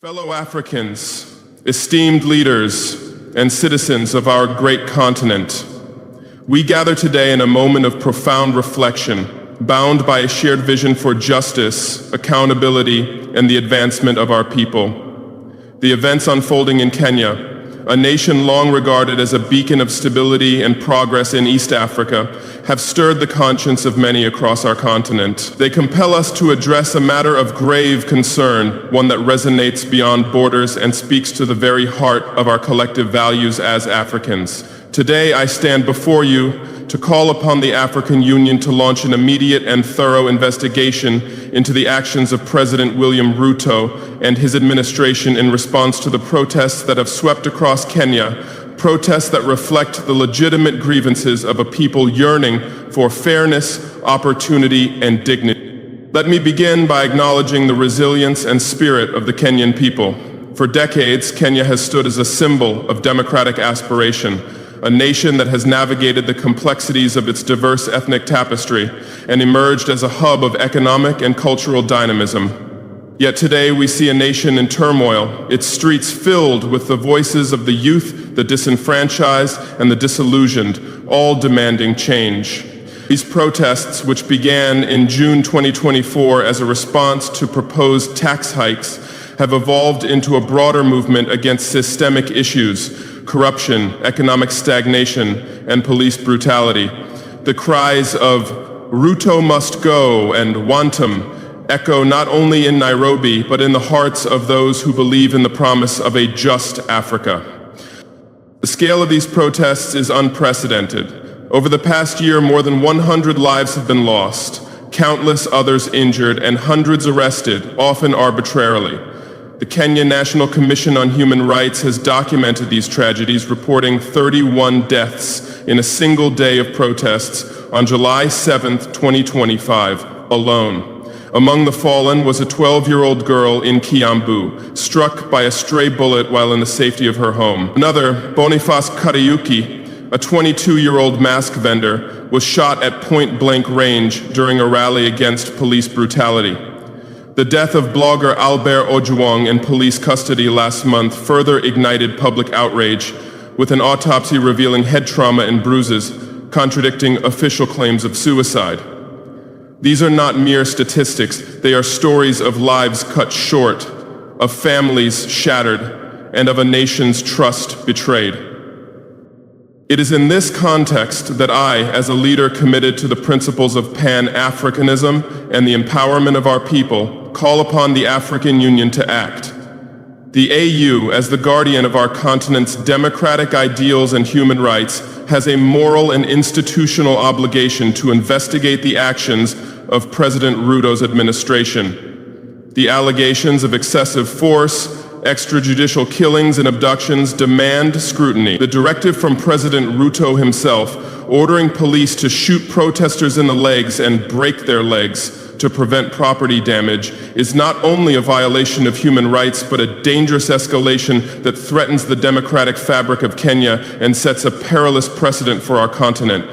Fellow Africans, esteemed leaders, and citizens of our great continent, we gather today in a moment of profound reflection, bound by a shared vision for justice, accountability, and the advancement of our people. The events unfolding in Kenya, a nation long regarded as a beacon of stability and progress in East Africa, have stirred the conscience of many across our continent. They compel us to address a matter of grave concern, one that resonates beyond borders and speaks to the very heart of our collective values as Africans. Today, I stand before you to call upon the African Union to launch an immediate and thorough investigation into the actions of President William Ruto and his administration in response to the protests that have swept across Kenya, protests that reflect the legitimate grievances of a people yearning for fairness, opportunity, and dignity. Let me begin by acknowledging the resilience and spirit of the Kenyan people. For decades, Kenya has stood as a symbol of democratic aspiration, a nation that has navigated the complexities of its diverse ethnic tapestry and emerged as a hub of economic and cultural dynamism. Yet today we see a nation in turmoil, its streets filled with the voices of the youth, the disenfranchised, and the disillusioned, all demanding change. These protests, which began in June 2024 as a response to proposed tax hikes, have evolved into a broader movement against systemic issues: corruption, economic stagnation, and police brutality. The cries of "Ruto must go" and "Wantam" echo not only in Nairobi, but in the hearts of those who believe in the promise of a just Africa. The scale of these protests is unprecedented. Over the past year, more than 100 lives have been lost, countless others injured, and hundreds arrested, often arbitrarily. The Kenyan National Commission on Human Rights has documented these tragedies, reporting 31 deaths in a single day of protests on July 7, 2025, alone. Among the fallen was a 12-year-old girl in Kiambu, struck by a stray bullet while in the safety of her home. Another, Boniface Kariuki, a 22-year-old mask vendor, was shot at point-blank range during a rally against police brutality. The death of blogger Albert Ojwang in police custody last month further ignited public outrage, with an autopsy revealing head trauma and bruises, contradicting official claims of suicide. These are not mere statistics, they are stories of lives cut short, of families shattered, and of a nation's trust betrayed. It is in this context that I, as a leader committed to the principles of Pan-Africanism and the empowerment of our people, call upon the African Union to act. The AU, as the guardian of our continent's democratic ideals and human rights, has a moral and institutional obligation to investigate the actions of President Ruto's administration. The allegations of excessive force, extrajudicial killings and abductions demand scrutiny. The directive from President Ruto himself, ordering police to shoot protesters in the legs and break their legs to prevent property damage, is not only a violation of human rights, but a dangerous escalation that threatens the democratic fabric of Kenya and sets a perilous precedent for our continent.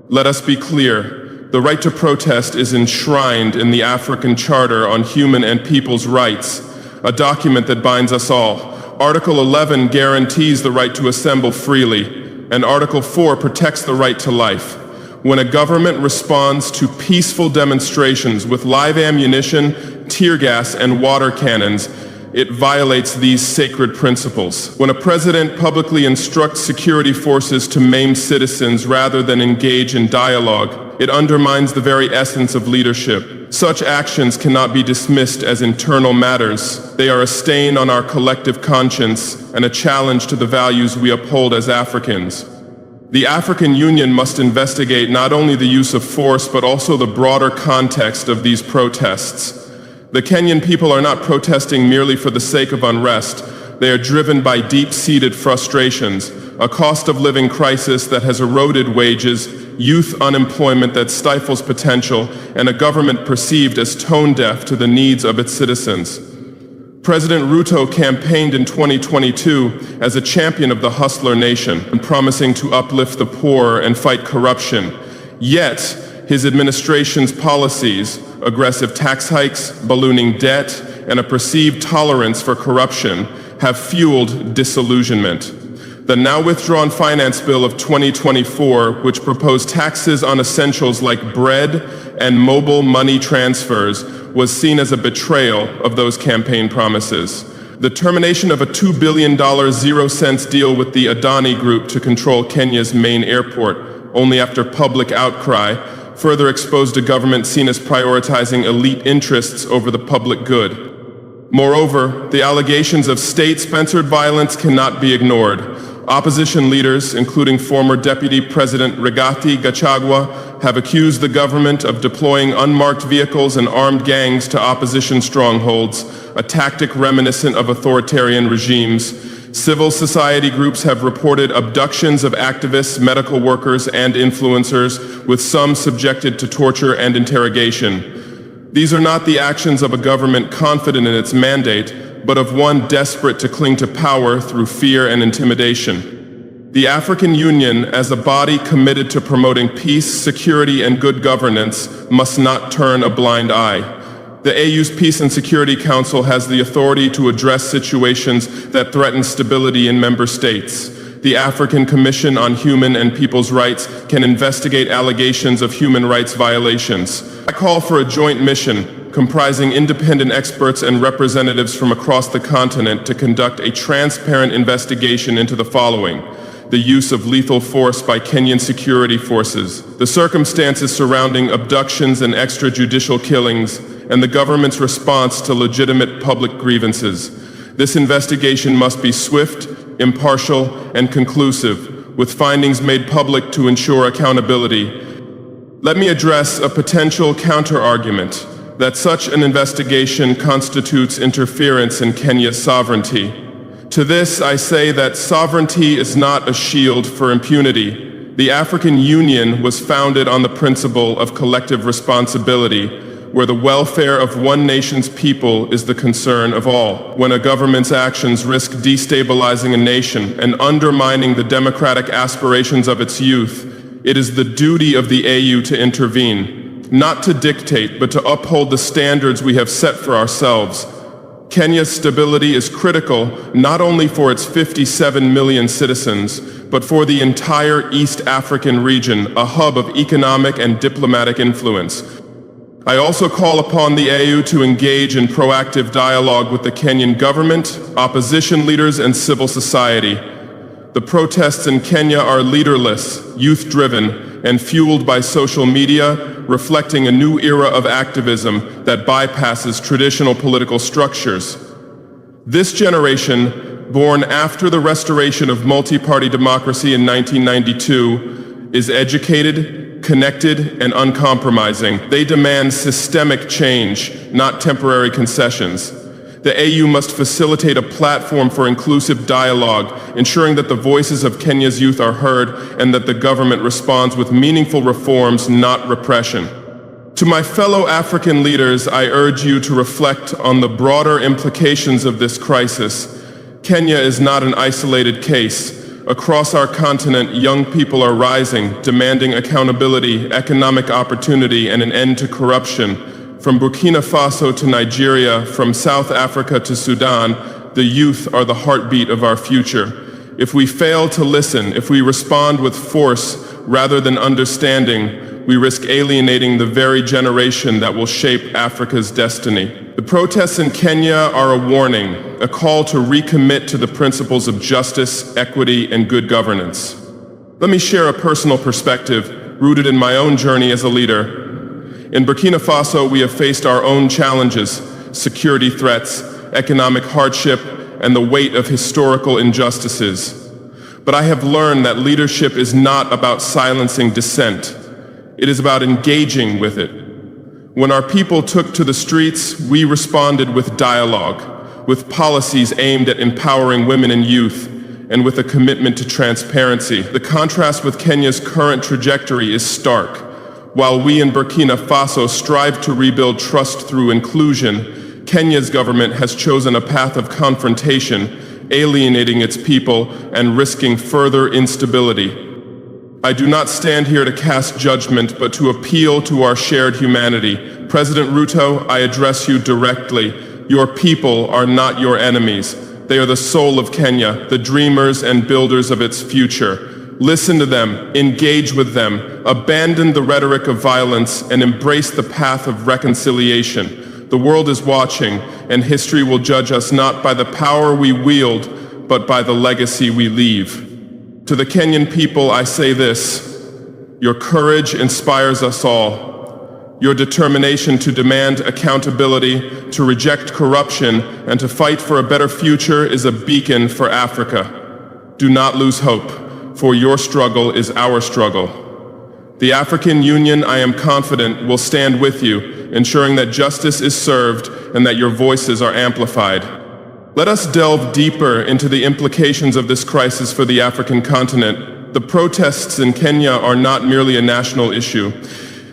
Let us be clear. The right to protest is enshrined in the African Charter on Human and People's Rights, a document that binds us all. Article 11 guarantees the right to assemble freely, and Article 4 protects the right to life. When a government responds to peaceful demonstrations with live ammunition, tear gas, and water cannons, it violates these sacred principles. When a president publicly instructs security forces to maim citizens rather than engage in dialogue, it undermines the very essence of leadership. Such actions cannot be dismissed as internal matters. They are a stain on our collective conscience and a challenge to the values we uphold as Africans. The African Union must investigate not only the use of force, but also the broader context of these protests. The Kenyan people are not protesting merely for the sake of unrest. They are driven by deep-seated frustrations, a cost of living crisis that has eroded wages, youth unemployment that stifles potential, and a government perceived as tone-deaf to the needs of its citizens. President Ruto campaigned in 2022 as a champion of the hustler nation and promising to uplift the poor and fight corruption. Yet, his administration's policies, aggressive tax hikes, ballooning debt, and a perceived tolerance for corruption have fueled disillusionment. The now withdrawn finance bill of 2024, which proposed taxes on essentials like bread and mobile money transfers, was seen as a betrayal of those campaign promises. The termination of a $2 billion zero-cents deal with the Adani Group to control Kenya's main airport, only after public outcry, further exposed a government seen as prioritizing elite interests over the public good. Moreover, the allegations of state-sponsored violence cannot be ignored. Opposition leaders, including former Deputy President Rigathi Gachagua, have accused the government of deploying unmarked vehicles and armed gangs to opposition strongholds, a tactic reminiscent of authoritarian regimes. Civil society groups have reported abductions of activists, medical workers, and influencers, with some subjected to torture and interrogation. These are not the actions of a government confident in its mandate, but of one desperate to cling to power through fear and intimidation. The African Union, as a body committed to promoting peace, security, and good governance, must not turn a blind eye. The AU's Peace and Security Council has the authority to address situations that threaten stability in member states. The African Commission on Human and People's Rights can investigate allegations of human rights violations. I call for a joint mission comprising independent experts and representatives from across the continent to conduct a transparent investigation into the following: the use of lethal force by Kenyan security forces, the circumstances surrounding abductions and extrajudicial killings, and the government's response to legitimate public grievances. This investigation must be swift, impartial, and conclusive, with findings made public to ensure accountability. Let me address a potential counter-argument that such an investigation constitutes interference in Kenya's sovereignty. To this, I say that sovereignty is not a shield for impunity. The African Union was founded on the principle of collective responsibility, where the welfare of one nation's people is the concern of all. When a government's actions risk destabilizing a nation and undermining the democratic aspirations of its youth, it is the duty of the AU to intervene, not to dictate, but to uphold the standards we have set for ourselves. Kenya's stability is critical not only for its 57 million citizens, but for the entire East African region, a hub of economic and diplomatic influence. I also call upon the AU to engage in proactive dialogue with the Kenyan government, opposition leaders, and civil society. The protests in Kenya are leaderless, youth-driven, and fueled by social media, reflecting a new era of activism that bypasses traditional political structures. This generation, born after the restoration of multi-party democracy in 1992, is educated, connected, and uncompromising. They demand systemic change, not temporary concessions. The AU must facilitate a platform for inclusive dialogue, ensuring that the voices of Kenya's youth are heard and that the government responds with meaningful reforms, not repression. To my fellow African leaders, I urge you to reflect on the broader implications of this crisis. Kenya is not an isolated case. Across our continent, young people are rising, demanding accountability, economic opportunity, and an end to corruption. From Burkina Faso to Nigeria, from South Africa to Sudan, the youth are the heartbeat of our future. If we fail to listen, if we respond with force rather than understanding, we risk alienating the very generation that will shape Africa's destiny. The protests in Kenya are a warning, a call to recommit to the principles of justice, equity, and good governance. Let me share a personal perspective rooted in my own journey as a leader. In Burkina Faso, we have faced our own challenges, security threats, economic hardship, and the weight of historical injustices. But I have learned that leadership is not about silencing dissent. It is about engaging with it. When our people took to the streets, we responded with dialogue, with policies aimed at empowering women and youth, and with a commitment to transparency. The contrast with Kenya's current trajectory is stark. While we in Burkina Faso strive to rebuild trust through inclusion, Kenya's government has chosen a path of confrontation, alienating its people and risking further instability. I do not stand here to cast judgment, but to appeal to our shared humanity. President Ruto, I address you directly. Your people are not your enemies. They are the soul of Kenya, the dreamers and builders of its future. Listen to them, engage with them, abandon the rhetoric of violence, and embrace the path of reconciliation. The world is watching, and history will judge us not by the power we wield, but by the legacy we leave. To the Kenyan people, I say this: your courage inspires us all. Your determination to demand accountability, to reject corruption, and to fight for a better future is a beacon for Africa. Do not lose hope, for your struggle is our struggle. The African Union, I am confident, will stand with you, ensuring that justice is served and that your voices are amplified. Let us delve deeper into the implications of this crisis for the African continent. The protests in Kenya are not merely a national issue.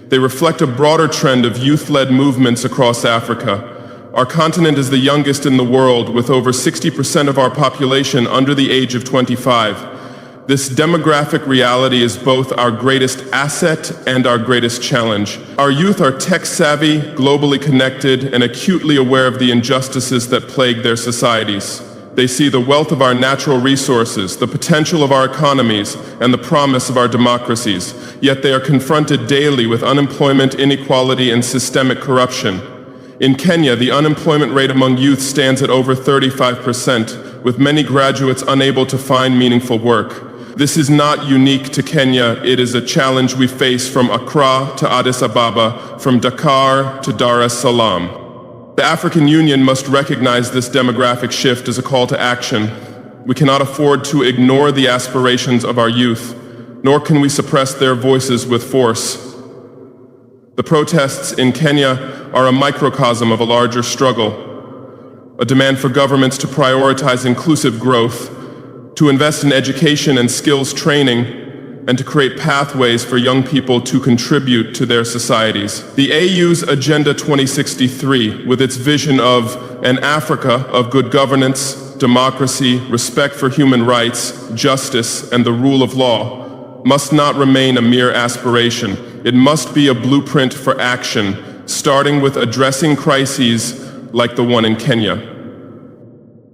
They reflect a broader trend of youth-led movements across Africa. Our continent is the youngest in the world, with over 60% of our population under the age of 25. This demographic reality is both our greatest asset and our greatest challenge. Our youth are tech-savvy, globally connected, and acutely aware of the injustices that plague their societies. They see the wealth of our natural resources, the potential of our economies, and the promise of our democracies. Yet they are confronted daily with unemployment, inequality, and systemic corruption. In Kenya, the unemployment rate among youth stands at over 35%, with many graduates unable to find meaningful work. This is not unique to Kenya. It is a challenge we face from Accra to Addis Ababa, from Dakar to Dar es Salaam. The African Union must recognize this demographic shift as a call to action. We cannot afford to ignore the aspirations of our youth, nor can we suppress their voices with force. The protests in Kenya are a microcosm of a larger struggle, a demand for governments to prioritize inclusive growth, to invest in education and skills training, and to create pathways for young people to contribute to their societies. The AU's Agenda 2063, with its vision of an Africa of good governance, democracy, respect for human rights, justice, and the rule of law, must not remain a mere aspiration. It must be a blueprint for action, starting with addressing crises like the one in Kenya.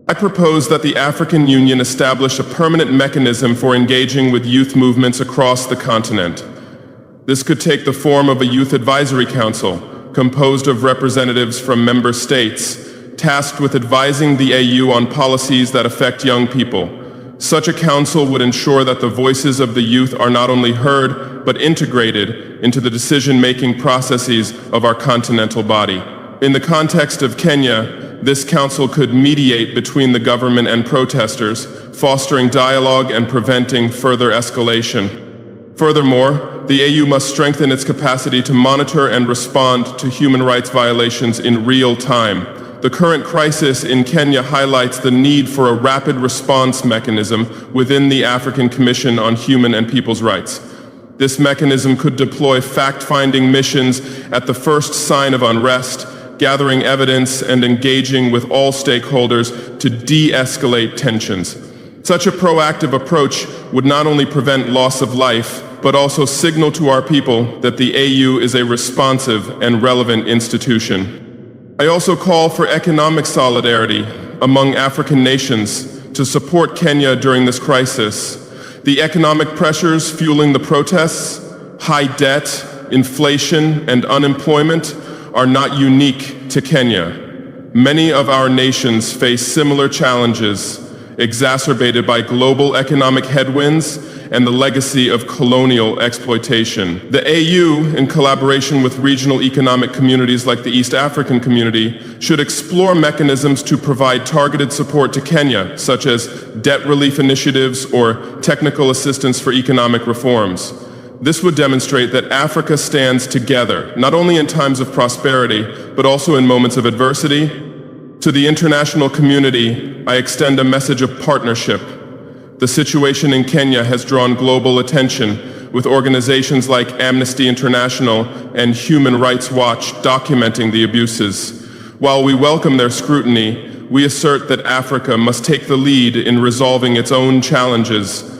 I propose that the African Union establish a permanent mechanism for engaging with youth movements across the continent. This could take the form of a Youth Advisory Council, composed of representatives from member states, tasked with advising the AU on policies that affect young people. Such a council would ensure that the voices of the youth are not only heard, but integrated into the decision-making processes of our continental body. In the context of Kenya, this council could mediate between the government and protesters, fostering dialogue and preventing further escalation. Furthermore, the AU must strengthen its capacity to monitor and respond to human rights violations in real time. The current crisis in Kenya highlights the need for a rapid response mechanism within the African Commission on Human and People's Rights. This mechanism could deploy fact-finding missions at the first sign of unrest, gathering evidence and engaging with all stakeholders to de-escalate tensions. Such a proactive approach would not only prevent loss of life, but also signal to our people that the AU is a responsive and relevant institution. I also call for economic solidarity among African nations to support Kenya during this crisis. The economic pressures fueling the protests, high debt, inflation, and unemployment are not unique to Kenya. Many of our nations face similar challenges, exacerbated by global economic headwinds and the legacy of colonial exploitation. The AU, in collaboration with regional economic communities like the East African Community, should explore mechanisms to provide targeted support to Kenya, such as debt relief initiatives or technical assistance for economic reforms. This would demonstrate that Africa stands together, not only in times of prosperity, but also in moments of adversity. To the international community, I extend a message of partnership. The situation in Kenya has drawn global attention, with organizations like Amnesty International and Human Rights Watch documenting the abuses. While we welcome their scrutiny, we assert that Africa must take the lead in resolving its own challenges.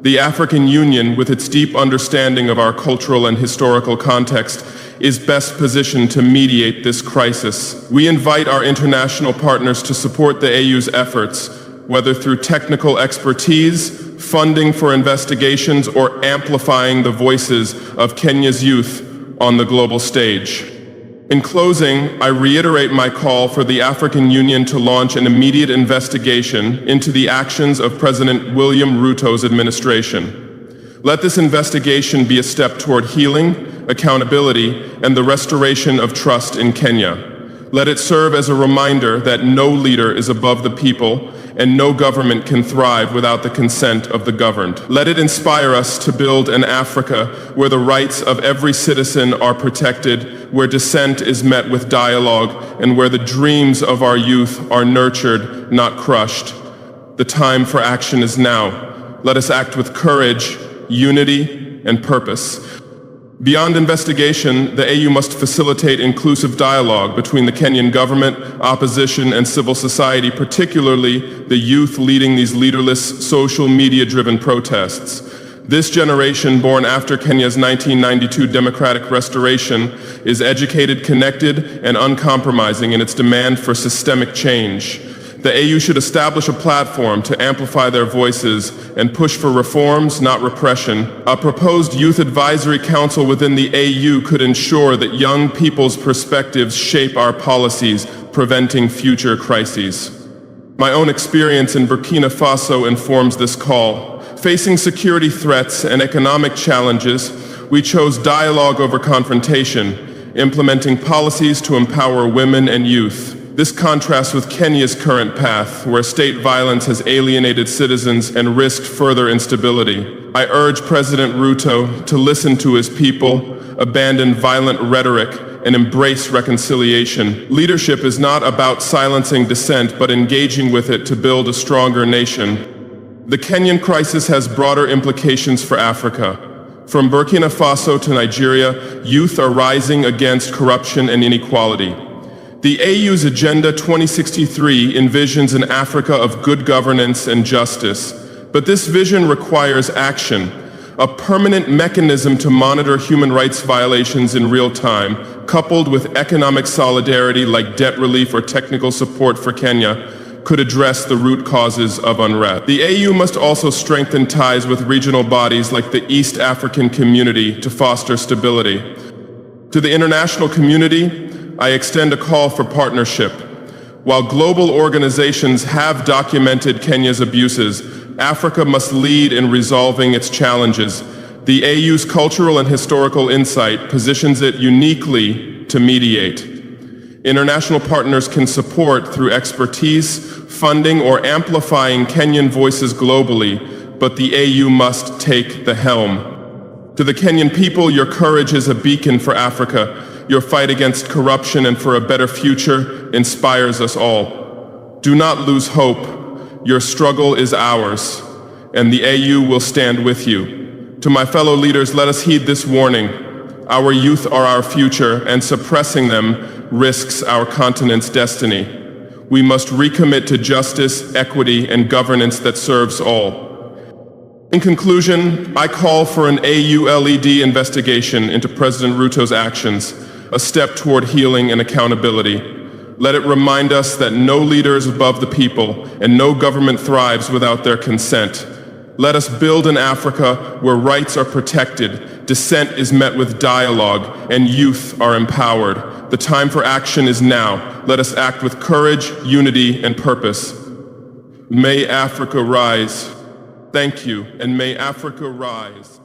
The African Union, with its deep understanding of our cultural and historical context, is best positioned to mediate this crisis. We invite our international partners to support the AU's efforts, whether through technical expertise, funding for investigations, or amplifying the voices of Kenya's youth on the global stage. In closing, I reiterate my call for the African Union to launch an immediate investigation into the actions of President William Ruto's administration. Let this investigation be a step toward healing, accountability, and the restoration of trust in Kenya. Let it serve as a reminder that no leader is above the people and no government can thrive without the consent of the governed. Let it inspire us to build an Africa where the rights of every citizen are protected, where dissent is met with dialogue, and where the dreams of our youth are nurtured, not crushed. The time for action is now. Let us act with courage, unity, and purpose. Beyond investigation, the AU must facilitate inclusive dialogue between the Kenyan government, opposition, and civil society, particularly the youth leading these leaderless, social media-driven protests. This generation, born after Kenya's 1992 democratic restoration, is educated, connected, and uncompromising in its demand for systemic change. The AU should establish a platform to amplify their voices and push for reforms, not repression. A proposed youth advisory council within the AU could ensure that young people's perspectives shape our policies, preventing future crises. My own experience in Burkina Faso informs this call. Facing security threats and economic challenges, we chose dialogue over confrontation, implementing policies to empower women and youth. This contrasts with Kenya's current path, where state violence has alienated citizens and risked further instability. I urge President Ruto to listen to his people, abandon violent rhetoric, and embrace reconciliation. Leadership is not about silencing dissent, but engaging with it to build a stronger nation. The Kenyan crisis has broader implications for Africa. From Burkina Faso to Nigeria, youth are rising against corruption and inequality. The AU's Agenda 2063 envisions an Africa of good governance and justice, but this vision requires action, a permanent mechanism to monitor human rights violations in real time, coupled with economic solidarity like debt relief or technical support for Kenya, could address the root causes of unrest. The AU must also strengthen ties with regional bodies like the East African Community to foster stability. To the international community, I extend a call for partnership. While global organizations have documented Kenya's abuses, Africa must lead in resolving its challenges. The AU's cultural and historical insight positions it uniquely to mediate. International partners can support through expertise, funding, or amplifying Kenyan voices globally, but the AU must take the helm. To the Kenyan people, your courage is a beacon for Africa. Your fight against corruption and for a better future inspires us all. Do not lose hope. Your struggle is ours, and the AU will stand with you. To my fellow leaders, let us heed this warning. Our youth are our future, and suppressing them risks our continent's destiny. We must recommit to justice, equity, and governance that serves all. In conclusion, I call for an AU-LED investigation into President Ruto's actions, a step toward healing and accountability. Let it remind us that no leader is above the people and no government thrives without their consent. Let us build an Africa where rights are protected, dissent is met with dialogue, and youth are empowered. The time for action is now. Let us act with courage, unity, and purpose. May Africa rise. Thank you, and may Africa rise.